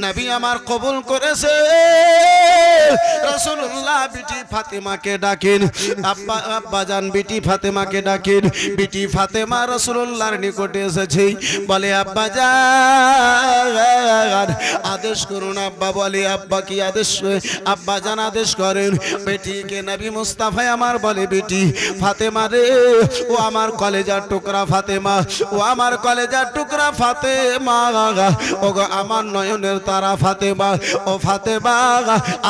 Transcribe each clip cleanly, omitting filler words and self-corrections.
নবী আমার কবুল করেছে। রাসূলুল্লাহ বিটি ফাতেমাকে ডাকেন, আব্বা আব্বাজান বিটি ফাতেমাকে ডাকেন। বিটি ফাতেমা রাসূলুল্লাহর নিকটে এসেছে, বলে আব্বাজান আদেশ করুন। আব্বা বলে আব্বা কি আদেশ? আব্বাজান আদেশ করেন। বেটিকে নবী মুস্তাফা আমার বলে, বেটি ফাতেমা রে, ও আমার কলেজার টুকরা ফাতেমা, ও আমার কলেজার টুকরা ফাতেমা, ও গো আমার নয়নের তারা ফাতেমা, ও ফাতেমা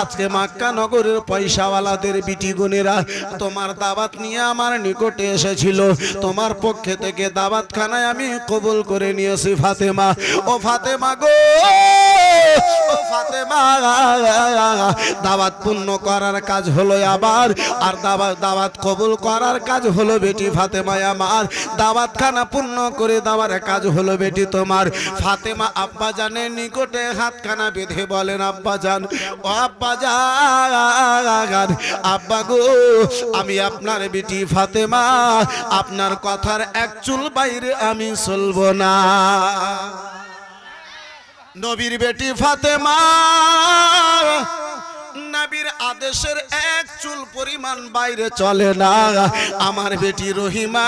আজকে মক্কা নগরের পয়সাওয়ালাদের বিটি গুনেরা তোমার দাওয়াত নিয়ে আমার নিকটে এসেছিল, তোমার পক্ষে থেকে দাওয়াতখানায় আমি কবুল করে নিয়েছি ফাতেমা। ও ফাতেমা গো, ও ফাতেমা, দাওয়াত পূর্ণ করার কাজ হলো আবার, আর দাওয়াত কবুল করার কাজ হলো বেটি ফাতেমা আমার। দাওয়াতখানা পূর্ণ করে দেওয়ার কাজ হলো বেটি তোমার। ফাতেমা আব্বাজানের নিকটে হাতখানা বেঁধে বলেন, আব্বাজান, ও আব্বাজান, আব্বা গো, আমি আপনার বেটি ফাতেমা, আপনার কথার এক চুল বাইরে আমি চলবো না। নবীর বেটি ফাতেমা নবীর আদেশের এক চুল পরিমাণ বাইরে চলে না। আমার বেটি রহিমা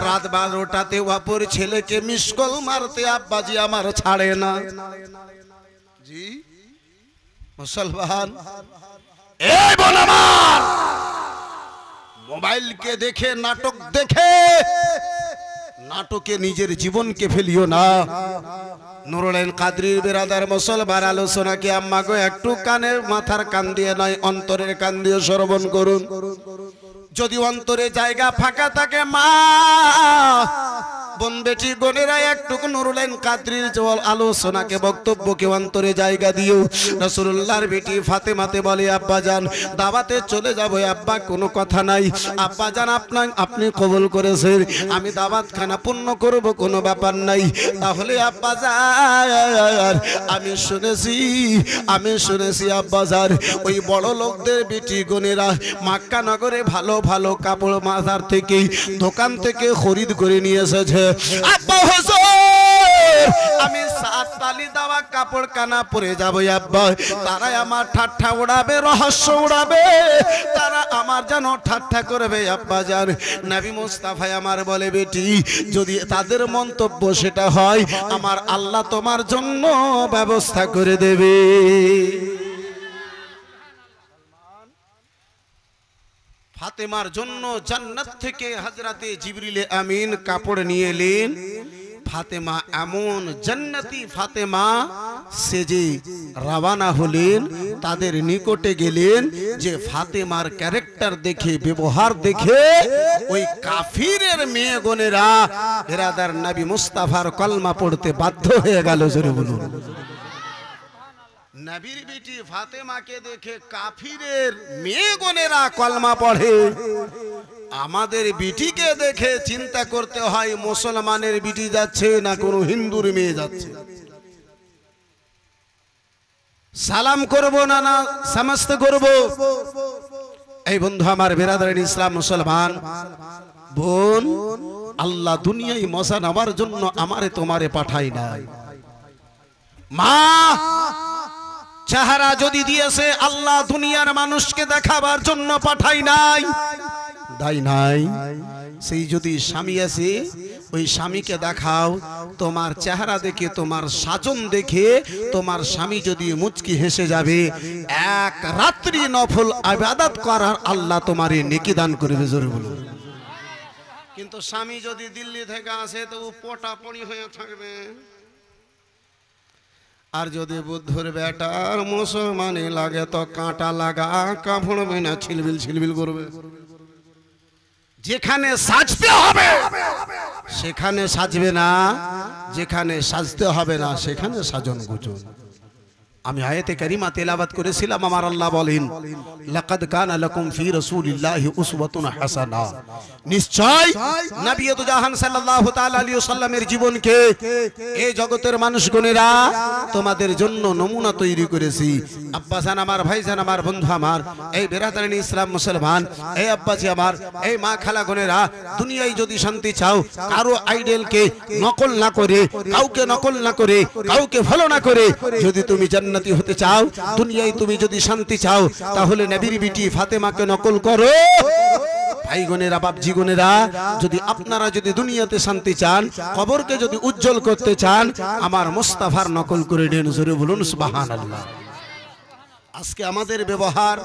রাত 12টাতে অপর ছেলেকে মিসকল মারতে আব্বাজি আমার ছাড়ে না। জি মুসলমান, এই বোন আমার, মোবাইলকে দেখে নাটক দেখে নাটকে নিজের জীবনকে ফেলিও না। নুরুল কাদরির বিরাদার মুসলমান আলোচনাকে আম্মা গো একটু কানের মাথার কান দিয়ে নয়, অন্তরের কান দিয়ে শ্রবণ করুন। যদি অন্তরে জায়গা ফাঁকা থাকে মা বোন বেটি বোনেরা একটু নুরুল কাদরির আলোচনাকে বক্তব্যকে অন্তরে জায়গা দিও। রাসূলুল্লাহর বেটি ফাতেমাতে বলে, আব্বাজান দাওয়াতে চলে যাবো আব্বা, কোনো কথা নাই। আব্বাজান আপনি কবুল করেছেন, আমি দাওয়াতখানা পূর্ণ করব, কোনো ব্যাপার নাই। তাহলে আব্বাজান আমি শুনেছি আব্বাজান ওই বড় লোকদের বেটি বোনেরা মক্কা নগরে ভালো ভালো কাপড় মাজার থেকে দোকান থেকে খরিদ করে নিয়ে এসেছে। আব্বা হুজুর, আমি 7 তালি দেওয়া কাপড় কানা পরে যাবো আব্বা, তারা আমার ঠাট্টা উড়াবে, রহস্য উড়াবে, তারা আমার যেন ঠাট্টা করবে। আব্বা জান নবী মুস্তাফা আমার বলে, বেটি যদি তাদের মন্তব্য সেটা হয়, আমার আল্লাহ তোমার জন্য ব্যবস্থা করে দেবে। ফাতেমার জন্য জান্নাত থেকে হযরতে জিবরিল আমিন কাপড় নিয়ে এলেন। ফাতেমা এমন জান্নাতি ফাতেমা সেজে রওনা হলেন, তাদের নিকটে গেলেন যে ফাতেমার ক্যারেক্টার দেখে, ব্যবহার দেখে ওই কাফিরের মেয়ে বোনেরা বিরাদার নবী মুস্তাফার কলমা পড়তে বাধ্য হয়ে গেল। জোরে বলুন। নবীর বেটি ফাতেমাকে দেখে কাফিরের মেয়ে বোনেরা কলমা পড়ে, আমাদের বিটিকে দেখে চিন্তা করতে হয় মুসলমানের বিটি যাচ্ছে না কোনো হিন্দুর মেয়ে যাচ্ছে। সালাম করব না না সমস্ত করব। এই বন্ধু আমার বিরাদরান ইসলাম মুসলমান বোন, আল্লাহ দুনিয়ায় মজা নেওয়ার জন্য আমারে তোমারে পাঠাই নাই। মা চেহারা যদি দিয়েছে আল্লাহ দুনিয়ার মানুষকে দেখাবার জন্য পাঠাই নাই, দাই নাই। সেই যদি স্বামী আছে ওই স্বামীকে দেখাও, তোমার চেহারা দেখে, তোমার সাজন দেখে তোমার স্বামী যদি মুচকি হেসে যাবে, এক রাত্রি নফল ইবাদত করার আল্লাহ তোমারে নেকি দান করবে। জোরে বলুন। কিন্তু স্বামী যদি দিল্লি থেকে আসে তো পোটা পড়ি হয়ে থাকবে, আর যদি বুদ্ধর বেটার মুসলমানি লাগে তো কাঁটা লাগা কাপড়বে না, ছিলবিল ছিলবিল করবে। যেখানে সাজতে হবে সেখানে সাজবে না, যেখানে সাজতে হবে না সেখানে সাজন গুজন। আমি আয়াতে কারিমা তেলাওয়াত করেছিলাম, আমার আল্লাহ বলেন লাকাদ কানা লাকুম ফি রাসূলিল্লাহি উসওয়াতুন হাসানা, নিশ্চয় নবী তো জাহান সাল্লাল্লাহু তাআলা আলাইহি ওয়াসাল্লামের জীবনকে এই জগতের মানুষগণেরা তোমাদের জন্য নমুনা তৈরি করেছি। আব্বাজান আমার, ভাইজান আমার, বন্ধু আমার, এই বেরাদারান ইসলাম মুসলমান, এই আব্বাজি আমার, এই মা খালাগণেরা, দুনিয়ায় যদি শান্তি চাও, কারো আইডলকে নকল না করে, কাউকে নকল না করে, কাউকে ফলো না করে যদি তুমি জান্নাতি হতে চাও, দুনিয়ায় তুমি যদি শান্তি চাও, তাহলে নবীর বিটি ফাতেমাকে নকল করো। ভাইগণেরা, বাপজিগণেরা, যদি আপনারা যদি দুনিয়াতে শান্তি চান, কবরকে যদি উজ্জ্বল করতে চান, আমার মুস্তাফার নকল করে দেন। জোরে বলুন সুবহানাল্লাহ। আজকে আমাদের ব্যবহার,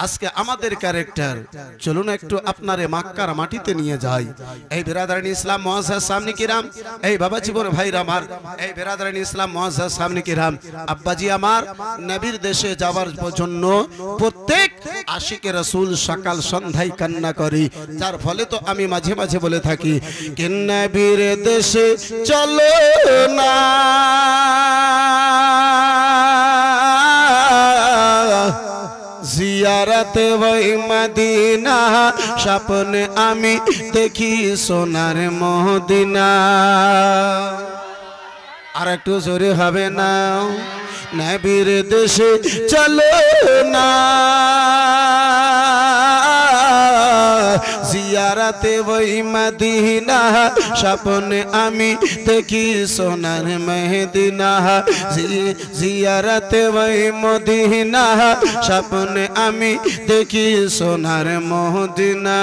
আজকে আমাদের ক্যারেক্টার, চলুন একটু আপনারে মক্কার মাটিতে নিয়ে যাই। এই বেরাদারান ইসলাম মুআজ্জাজ সামনে কিরাম, এই বাবা জীবন ভাইরা আমার, এই বেরাদারান ইসলাম মুআজ্জাজ সামনে কিরাম, আব্বাজি আমার, নবীর দেশে যাওয়ার জন্য প্রত্যেক আশিকে রাসূল সকাল সন্ধ্যায় কান্না করে। যার ফলে তো আমি মাঝে মাঝে বলে থাকি, কে নবীর দেশে চলো না, জিয়ারতে ওই মদিনা, স্বপ্নে আমি দেখি সোনার মদিনা। আর একটু জোরে হবে না, নবীর দেশে চলো না, জিয়ারতে ওই মদিনা, স্বপ্নে আমি দেখি সোনার মদিনা, জিয়ারতে ওই মদিনা, স্বপ্নে আমি দেখি সোনার মদিনা।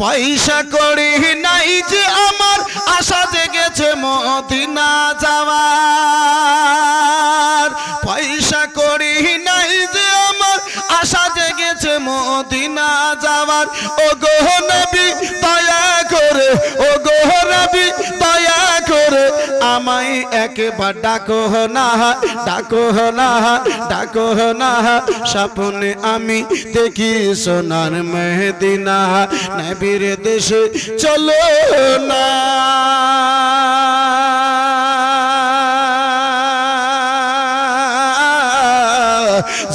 পয়সা করি নাই যে আমার, আশা জেগেছে মদিনা যাওয়ার, পয়সা করি নাই যে আমার, আশা জেগেছে মদিনা যাওয়ার। ও গো নবী দয়া করে, ও গো নবী দয়া করে, আমায় একবার ডাকো না, ডাকো না, ডাকো না, স্বপ্নে আমি দেখি সোনার মদিনা, নবীর দেশে চলো না।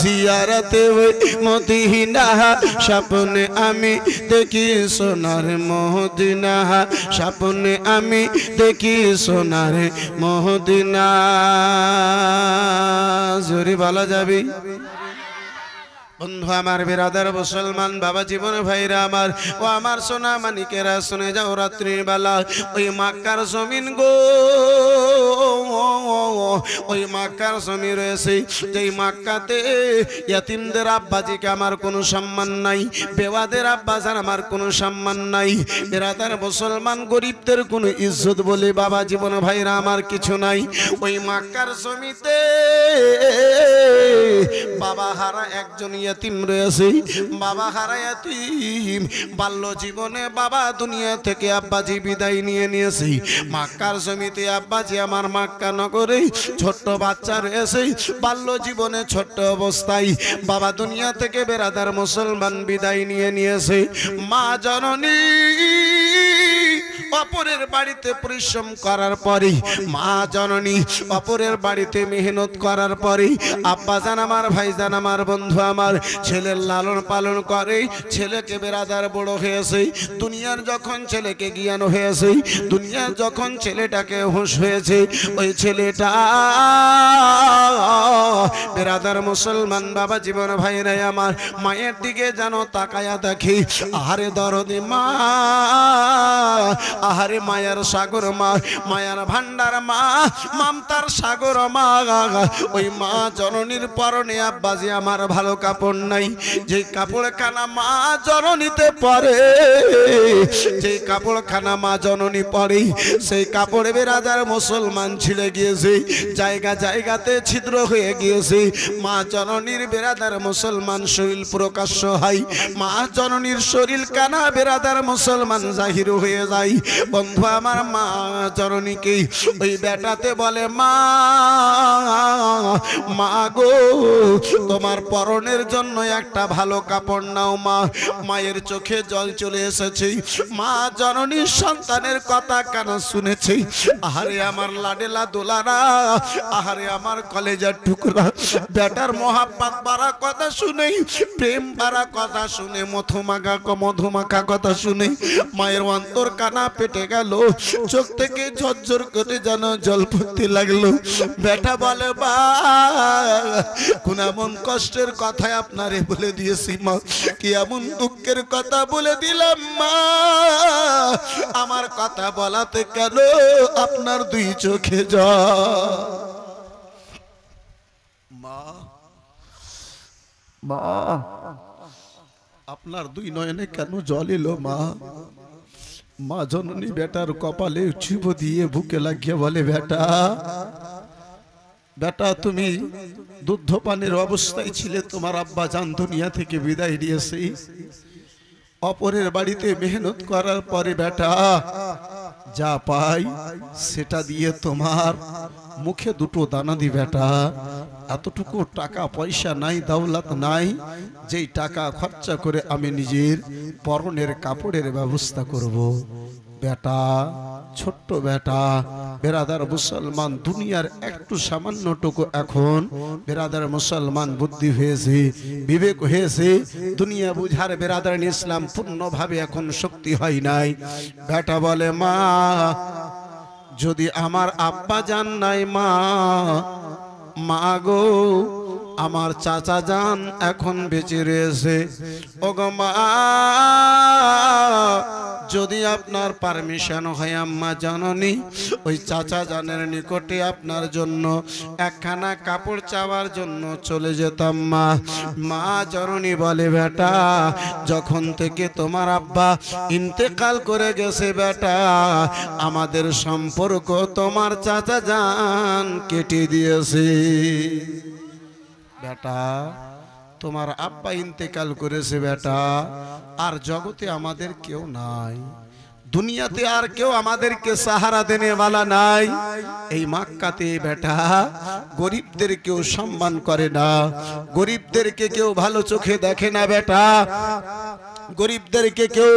জিয়ারতে ওই মদিনা, স্বপ্নে আমি দেখি সোনার মদিনা, স্বপ্নে আমি দেখি সোনার মদিনা। জোরে বলা যাবে? বন্ধু আমার, বেরাদার মুসলমান, বাবা জীবন ভাইরা আমার, ও আমার সোনা মানিকেরা, শুনে যাও, রাত্রির বেলা ওই মক্কার জমিন গো, ওই মক্কার জমি রয়েছে, যেই মক্কাতে ইয়াতিমদের আব্বাজিকে আমার কোনো সম্মান নাই, বেওয়াদের আব্বাজান আমার কোনো সম্মান নাই। বেরাদার মুসলমান, গরিবদের কোনো ইজ্জত বলে বাবা জীবন ভাইরা আমার কিছু নাই। ওই মক্কার জমিতে বাবা হারা একজন ইয়াতিম রয়েছে, বাবা হারা ইয়াতিম, বাল্য জীবনে বাবা দুনিয়া থেকে আব্বাজি বিদায় নিয়ে নিয়েছে। মক্কার জমিতে আব্বাজি আমার মক্কা নগরে ছোট্ট বাচ্চা রয়েছে, বাল্য জীবনে ছোট্ট অবস্থায় বাবা দুনিয়া থেকে বেরাদার মুসলমান বিদায় নিয়ে নিয়েছে। মা জননী অপরের বাড়িতে পরিশ্রম করার পরে, মা জননী অপরের বাড়িতে মেহনত করার পরে, আব্বাজান আমার, ভাইজান আমার, বন্ধু আমার, ছেলের লালন পালন করে, ছেলেকে বেরাদার বড় হয়েছে, দুনিয়ার যখন ছেলেকে জ্ঞান হয়েছে, দুনিয়ার যখন ছেলেটাকে হুঁশ হয়েছে, ওই ছেলেটা বেরাদার মুসলমান, বাবা জীবন ভাইরা আমার, মায়ের দিকে যেন তাকায়া দেখি, আহারে দরদি মা, আহারে মায়ার সাগর মা, মায়ার ভান্ডার মা, মমতার সাগর মা। ওই মা জননীর পরনে আব্বাজি আমার ভালো কাপড় নাই, যে কাপড় খানা মা জননীতে পরে, যে কাপড় খানা মা জননী পরে, সেই কাপড়ে বেরাদার মুসলমান ছিঁড়ে গিয়েছে, জায়গা জায়গাতে ছিদ্র হয়ে গিয়েছে। মা জননীর বেরাদার মুসলমান শরীর প্রকাশ্য হয়, মা জননীর শরীর কানা বেরাদার মুসলমান জাহির হয়ে যায়। বন্ধু আমার, মা জননীকে ওই বেটাতে বলে, মা মা গো তোমার পরনের জন্য একটা ভালো কাপড় নাও মা। মায়ের চোখে জল চলে এসেছে। মা জননীর সন্তানের কথা কেন শুনেছে? আহারে আমার লাডেলা দোলারা, আহারে আমার কলেজার টুকরা, বেটার মহাব্বত বাড়া কথা শুনে, প্রেম বাড়া কথা শুনে, মধুমাখা কথা শুনে মায়ের অন্তর কানা পেটে গেল, চোখ থেকে ঝরঝর করে যেন জল পড়তে লাগলো। বেটা বলে বা কোন এমন কষ্টের কথা আপনারে বলে দিয়েছি মা, কি এমন দুঃখের কথা বলে দিলাম মা, আমার কথা বলাতে কেন আপনার দুই চোখে জল? মা মা আপনার দুই নয়নে কেন জল এলো মা? মা জননী বেটার কপালে চুপ দিয়ে বুকে লাগিয়ে বলে, বেটা বেটা তুমি দুধ পানের অবস্থায় ছিলে, তোমার আব্বা জান দুনিয়া থেকে বিদায় দিয়েছে। অপরের বাড়িতে মেহনত করার পরে বেটা যা পাই সেটা দিয়ে তোমার মুখে দুটো দানা দি বেটা। এতটুকু টাকা পয়সা নাই, দৌলত নাই, যেই টাকা খরচা করে আমি নিজের পরনের কাপড়ের ব্যবস্থা করব। বেটা ছোট্ট বেটা, বেরাদার মুসলমান, দুনিয়ার একটু সামান্যটুকু এখন বেরাদার মুসলমান বুদ্ধি হয়েছে, বিবেক হয়েছে, দুনিয়া বুঝার বেরাদার ইসলাম পূর্ণভাবে এখন শক্তি হয় নাই। বেটা বলে, মা যদি আমার আব্বা জান নাই মা, মা গো আমার চাচা জান এখন বেঁচে রয়েছে। ওগো মা যদি আপনার পারমিশন হয় আম্মা জননী, ওই চাচা জানের নিকটে আপনার জন্য একখানা কাপড় চাওয়ার জন্য চলে যেতাম মা। মা জননী বলে, বেটা যখন থেকে তোমার আব্বা ইন্তেকাল করে গেছে বেটা, আমাদের সম্পর্ক তোমার চাচা জান কেটে দিয়েছে। বেটা তোমার আব্বা ইন্তেকাল করেছে বেটা, আর জগতে আমাদের কেউ নাই, দুনিয়াতে আর কেউ আমাদেরকে সাহারা দেনে वाला নাই। এই মক্কাতে বেটা গরিবদের কেউ সম্মান করে না, গরিবদেরকে কেউ ভালো চোখে দেখে না বেটা, গরিবদেরকে কেউ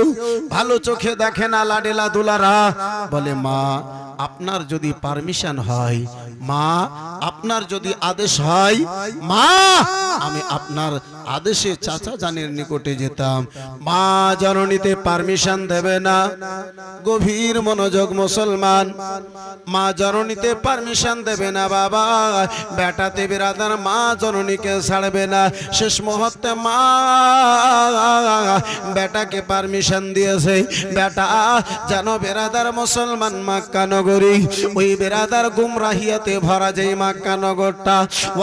ভালো চোখে দেখে না লাডেলা দুলারা। বলে, মা আপনার যদি পারমিশন হয়, মা আপনার যদি আদেশ হয়, মা আমি আপনার আদেশে চাচা জানের নিকটে যেতাম। মা জননীতে পারমিশন দেবে না। গভীর মনোযোগ মুসলমান, মা জননীতে পারমিশন দেবে না বাবা। বেটাতে বিরাদার মা জননীকে ছাড়বে না। শেষ মুহূর্তে মা বেটাকে পারমিশন দিয়েছে। বেটা যেন বিরাদার মুসলমান মক্কা নগরী, ওই বিরাদার গুমরাহিয়াতে ভরা যেই মক্কা নগরটা,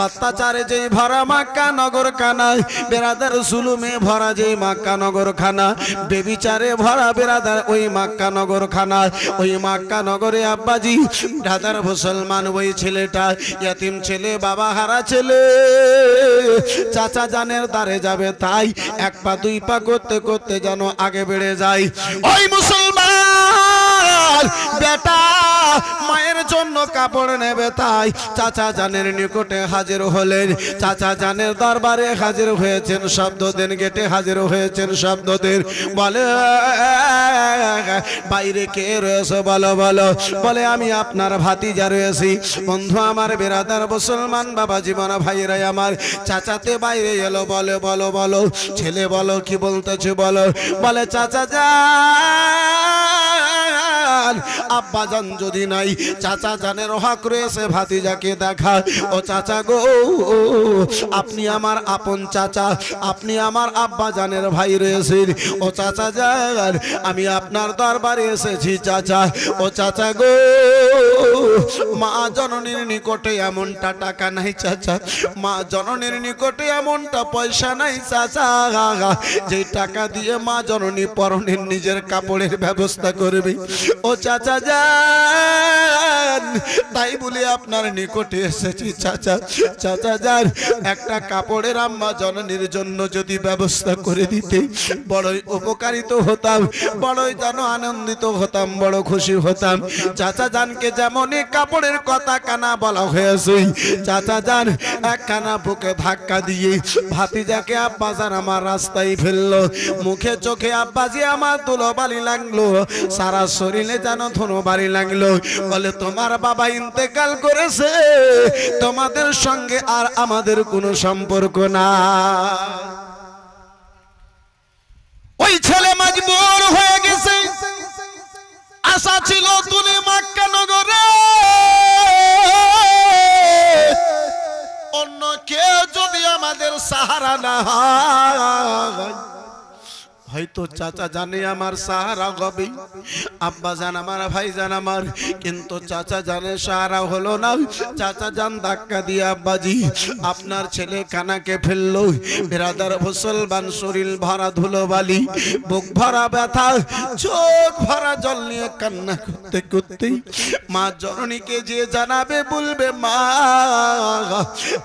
অত্যাচারে যেই ভরা মক্কা নগর খানা, বিরাদার জুলুমে ভরা যেই মক্কা নগর খানা, বেবিচারে ভরা বিরাদার ওই মক্কা নগর খানা, ওই মক্কা নগরে আব্বাজি বিরাদার মুসলমান ওই ছেলেটা ইয়াতিম ছেলে, বাবা হারা ছেলে, চাচা জানের দ্বারে যাবে তাই এক পা দুই পা করতে করতে যেন আগে বেড়ে যায়। ওই মুসলমান বেটা মায়ের জন্য কাপড় নেবে তাই চাচা জানের নিকটে হাজির হলেন। চাচা জানের দরবারে হাজির হয়েছেন, শব্দ দেন, গেটে হাজির হয়েছেন, শব্দ দেন। বলে, বাইরে কে রয়েছে বলো বলো। বলে, আমি আপনার ভাতিজা রয়েছি। বন্ধু আমার বিরাদার মুসলমান বাবা জীবন ভাইরাই আমার চাচাতে বাইরে এলো। বলে, বলো বলো ছেলে বলো কি বলতেছে বলো। বলে, চাচা জান আব্বা জান যদি নাই, চাচা জানের হক রয়েছে ভাতিজাকে দেখা। ও চাচা গো, আপনি আমার আপন চাচা, আপনি আমার আব্বা জানের ভাই রয়েছেন। ও চাচা জান আমি আপনার দরবারে এসেছি চাচা। ও চাচা গো, মা জননীর নিকটে এমনটা টাকা নাই চাচা, মা জননীর নিকটে এমনটা পয়সা নাই চাচা, যে টাকা দিয়ে মা জননী পরনের নিজের কাপড়ের ব্যবস্থা করবে। ও চাচা যান, তাই বলে আপনার নিকটে এসেছি চাচা। চাচা যান, একটা কাপড়ের আম্মা জননীর জন্য যদি ব্যবস্থা করে দিতে বড়ই উপকারিত হতাম, বড়ই যেন আনন্দিত হতাম, বড় খুশি হতাম। চাচা জানকে যেমনই কাপড়ের কথা কানা বলা হয়েছে, চাচা যান একখানা বুকে ধাক্কা দিয়ে ভাতিজাকে আব্বাজান আমার রাস্তায় ফেললো। মুখে চোখে আব্বাজি আমার ধুলোবালি লাগলো, সারা শরীরে যেন ধুলোবালি লাগলো। বলে তোমার বাবা ইন্তেকাল করেছে, তোমাদের সঙ্গে আর আমাদের কোনো সম্পর্ক না। ওই ছেলে মজবুর হয়ে গেছে। আশা ছিল তুমি মক্কা নগরে অন্য কেউ যদি আমাদের সাহারা না হয়, হয়তো চাচা জানে আমার সাহারা হবে, আব্বা জান আমার, ভাই জান আমার, কিন্তু চাচা জানে সাহারা হলো না। চাচা জান ধাক্কা দিয়ে আব্বাজি আপনার ছেলে কানাকে ফেললো। বিরাদার মুসলমান, শরীর ভরা ধুলোবালি, বুক ভরা ব্যথা, চোখ ভরা জল নিয়ে কান্না করতে করতে মা জননীকে যে জানাবে, বলবে মা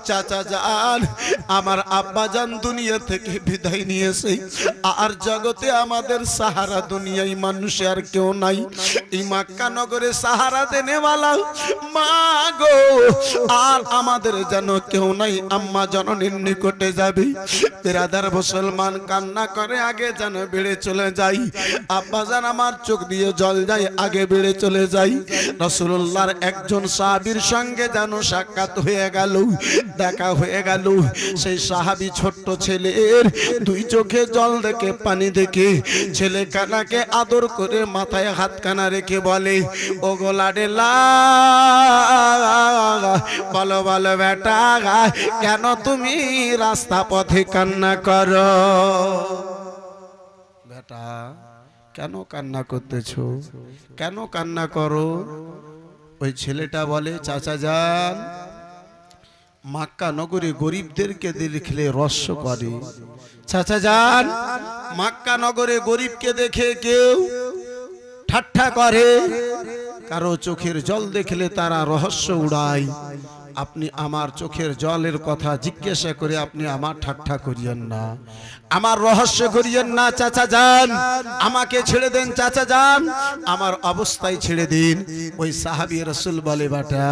চাচা জান আমার আব্বা জান দুনিয়া থেকে বিদায় নিয়েছে, আর জগতে আমাদের সাহারা দুনিয়ায় মানুষে আর কেউ নাই। এই মক্কা নগরে সাহারা দেনেওয়ালা মা গো আর আমাদের যেন কেউ নাই, আম্মা জননীর নিকটে যাবে। বিরাদার মুসলমান কান্না করে আগে যেন বেড়ে চলে যাই। আব্বা জান আমার চোখ দিয়ে জল যায়, আগে বেড়ে চলে যাই। রাসূলুল্লাহর একজন সাহাবীর সঙ্গে যেন সাক্ষাৎ হয়ে গেল, দেখা হয়ে গেল। সেই সাহাবী ছোট্ট ছেলের দুই চোখে জল দেখে, পানি দেখে ছেলে কানাকে আদর করে মাথায় হাত কানা রেখে বলে, ও গোলাডেলা বলো বলো বেটা, কেন তুমি রাস্তা পথে কান্না করো? বেটা কেন কান্না করতেছো, কেন কান্না করো? ওই ছেলেটা বলে, চাচা যান মক্কা নগরে গরিবদেরকে দেখলে রস্য করে। চাচা যান মক্কা নগরে গরিবকে দেখে কেউ ঠাট্টা করে, কারো চোখের জল দেখলে তারা রহস্য উড়ায়। আপনি আমার চোখের জলের কথা জিজ্ঞাসা করে আপনি আমার ঠাট্টা করিয়েন না, আমার রহস্য করিয়েন না। চাচা যান আমাকে ছেড়ে দেন, চাচা যান আমার অবস্থায় ছেড়ে দিন। ওই সাহাবী রাসূল বলে, বাটা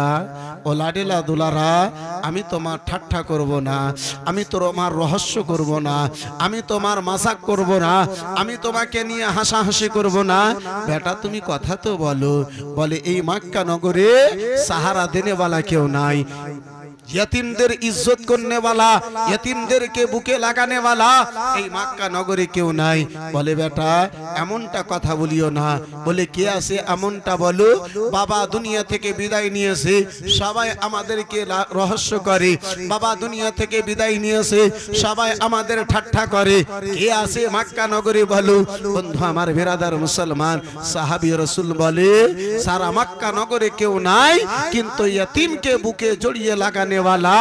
ও লাডেলা দুলারা, আমি তোমার ঠাট্টা করব না, আমি তোমার রহস্য করব না, আমি তোমার মাজাক করব না, আমি তোমাকে নিয়ে হাসাহাসি করব না। বেটা তুমি কথা তো বলো। বলে, এই মক্কা নগরে সাহারা দেনেওয়ালা কেউ নাই, यतीमদের इज्जत करने वाला, यतीमদেরকে বুকে লাগানে वाला এই মক্কা নগরে কেউ নাই। বলে বেটা এমনটা কথা বলিও না। বলে কে আছে এমনটা বলো? বাবা দুনিয়া থেকে বিদায় নিয়েছে, সবাই আমাদেরকে রহস্য করে, বাবা দুনিয়া থেকে বিদায় নিয়েছে, সবাই আমাদের ঠাট্টা করে। কে আছে মক্কা নগরে বলো? বন্ধু আমার বিরাদার মুসলমান, সাহাবী রাসূল বলে সারা মক্কা নগরে কেউ নাই, কিন্তু यतीमকে বুকে জড়িয়ে লাগানে वाला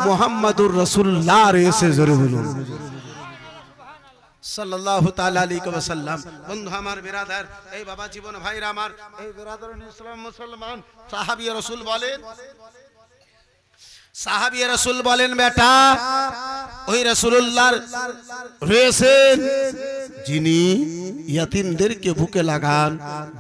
मुहम्मदुर रसूलुल्लाह से जरूर बोलूं सल्लल्लाहु ताला अलैहि वसल्लम। बंधु हमार बिरादर ए बाबा जीवन भाई रामार ए बिरादर इस्लाम मुसलमान साहाबी रसूल बोलेन, সাহাবী রাসূল বলেন বেটা ওই রাসূলুল্লাহর রয়েছেন যিনি यतीमদেরকে বুকে লাগান,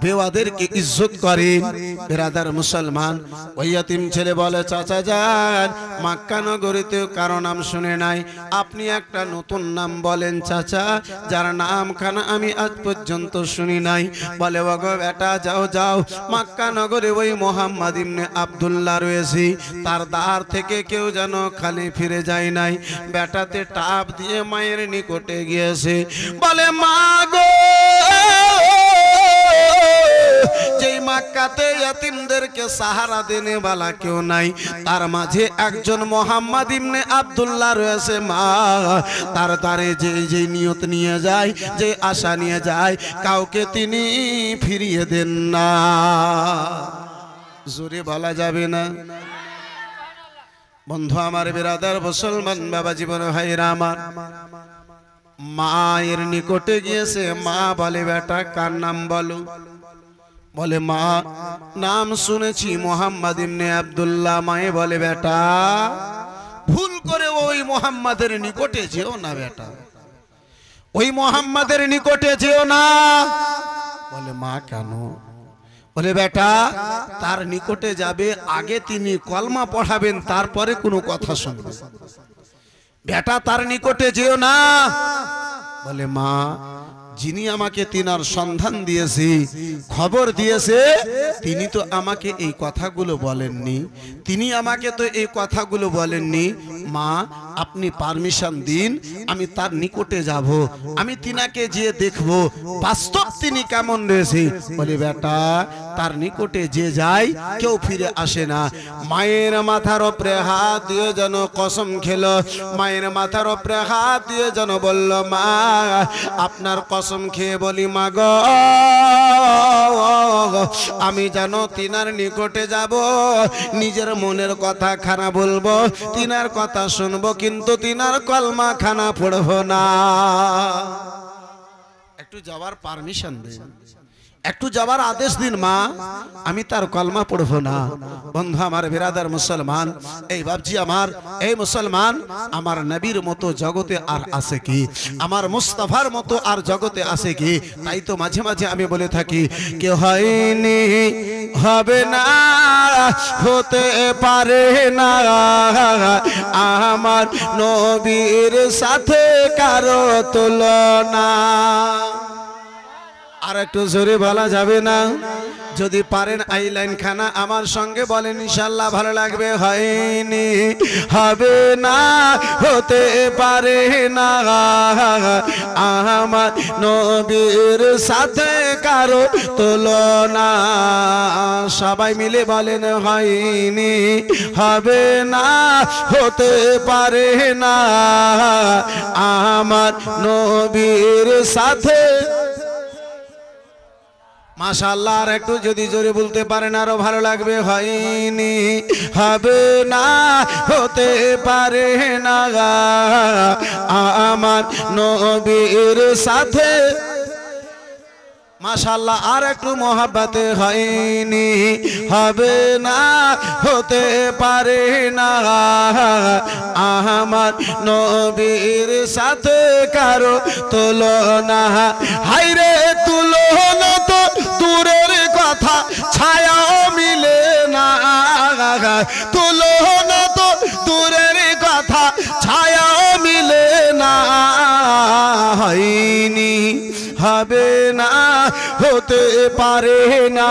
বেওয়াদেরকে ইজ্জত করেন। বিরাদার মুসলমান ওই यतीम ছেলে বলে চাচা যান মক্কা নগরীতে কারো নাম শুনে নাই, আপনি একটা নতুন নাম বলেন চাচা, যার নাম খানা আমি আজ পর্যন্ত শুনি নাই। বলে ওগো বেটা যাও যাও, মক্কা নগরে ওই মুহাম্মদ ইবনে আব্দুল্লাহ রয়েছে, তার দ্বার থেকে কেউ যেন খালি ফিরে যায় নাই। বেটাতে টাপ দিয়ে মায়ের নিকটে গিয়েছে, বলে মা গো যেই মক্কাতে यतीमদেরকে সাহারা দেনে वाला কেউ নাই, তার মাঝে একজন মুহাম্মদ ইবনে আব্দুল্লাহ রয়েছে। মা তার দ্বারে যে নিয়ত নিয়ে যায়, যে আশা নিয়ে যায়, কাউকে তিনি ফিরিয়ে দেন না। জোরে বলা যাবে না? বন্ধু আমার বিরাদার মুসলমান বাবা জীবন ভাইরা আমার, মায়ের নিকটে গিয়েছে। মা বলে বেটা কার নাম বলো? বলে মা নাম শুনেছি মোহাম্মদ ইবনে আব্দুল্লাহ। মায়ে বলে বেটা ভুল করে ওই মোহাম্মদের নিকটে যেও না বেটা, ওই মোহাম্মদের নিকটে যেও না। বলে মা কেন? বলে বেটা তার নিকটে যাবে আগে তিনি কলমা পড়াবেন তারপরে কোনো কথা শুনবে, বেটা তার নিকটে যেও না। বলে মা যিনি আমাকে তিনার সন্ধান দিয়েছে, খবর দিয়েছে, তিনি তো আমাকে এই কথাগুলো বলেননি, তিনি আমাকে তো এই কথাগুলো বলেননি। মা আপনি পারমিশন দিন, আমি তার নিকটে যাব, আমি তিনাকে যেয়ে দেখব বাস্তব তিনি কেমন রয়েছে। বলে বেটা তার নিকটে যে যায় কেউ ফিরে আসে না। মায়ের মাথার উপরে হাত দিয়ে যেন কসম খেল, মায়ের মাথার উপরে হাত দিয়ে যেন বলল মা আপনার কসম খেয়ে বলি মা গো আমি যেন তিনার নিকটে যাব, নিজের মনের কথা খানা বলবো, তিনার কথা শুনবো, কিন্তু তিনার কলমা খানা পড়বো না। একটু যাওয়ার পারমিশন দিন, একটু যাওয়ার আদেশ দিন মা, আমি তার কলমা পড়বো না। বন্ধু আমার বিরাদার মুসলমান, এই বাপজি আমার, এই মুসলমান আমার নবীর মতো জগতে আর আছে কি, আমার মুস্তাফার মতো আর জগতে আছে কি? তাই তো মাঝে মাঝে আমি বলে থাকি কে হয়নি হবে না হতে পারে না আমার নবীর সাথে কারো তুলনা। আর একটু জোরে বলা যাবে না? যদি পারেন এই লাইন খানা আমার সঙ্গে বলেন ইনশাআল্লাহ ভালো লাগবে। হয়নি হবে না হতে পারে না আমার নবীর সাথে কারো তুলনা। সবাই মিলে বলেন হয়নি হবে না হতে পারে না আমার নবীর সাথে। মাশাআল্লাহ আর একটু যদি জোরে বলতে পারেন আরো ভালো লাগবে। হয়নি হবে না হতে পারে না আমার নবীর সাথে। মাশাআল্লাহ আর একটু মোহাব্বতে। হয়নি হবে না হতে পারে না আমার নবীর সাথে কারো তুলনা। হায়রে তুলনা তো দূরের কথা ছায়াও মিলে না, তুলনা তো দূরের কথা ছায়াও মিলে না। হয়নি হবে না হতে পারে না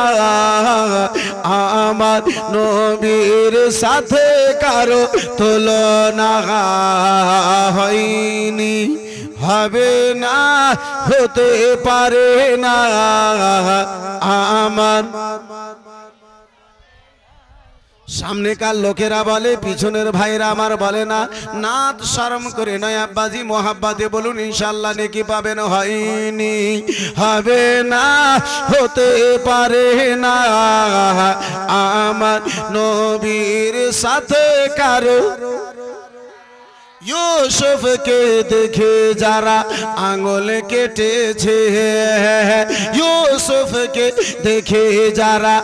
আমার নবীর সাথে কারো তুলনা। হয়নি হবে না হতে পারে না আমার। সামনেকার লোকেরা বলে, পিছনের ভাইরা আমার বলে না, নাত শরম করে নয় আব্বাজি মোহাব্বতে বলুন ইনশাআল্লাহ নেকি পাবেন। হয়নি হবে না হতে পারে না আমার নবীর সাথে কারো। ইউসুফকে দেখে যারা আঙুল কেটেছে, ইউসুফকে দেখে যারা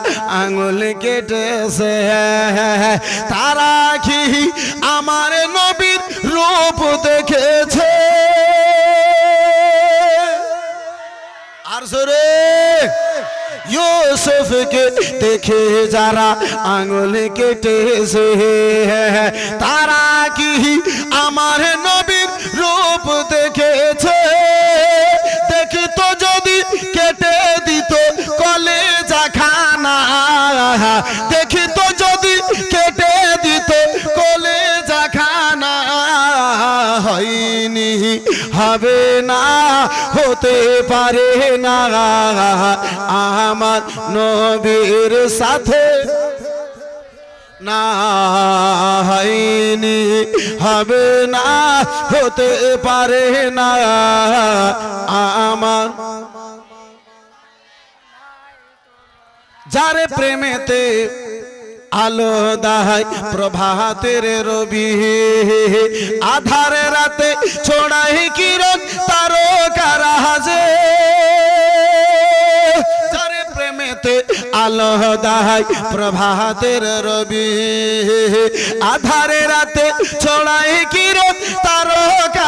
আঙুল কেটেছে, তারা কি আমার নবীর রূপ দেখেছে? আর জোরে ইউসুফকে দেখে যারা আঙুল কেটেছে, তারা কি আমার নবীর রূপ দেখেছে? দেখিত যদি কেটে দিত কলেজা খানা, দেখিত যদি কেটে দিত কলেজা খানা। হয়নি হবে না হতে পারে না আমার নবীর সাথে। না হয়নি হবে না হতে পারে না আমার। যারে প্রেমেতে আলো দাহাই প্রভাতের রবি, আধারে রাতে ছড়াই কিরণ তারকার হাজে। যারে প্রেমেতে আলো দাহাই প্রভাতের রবি আধারে রাতে ছড়াই কিরণ তারকা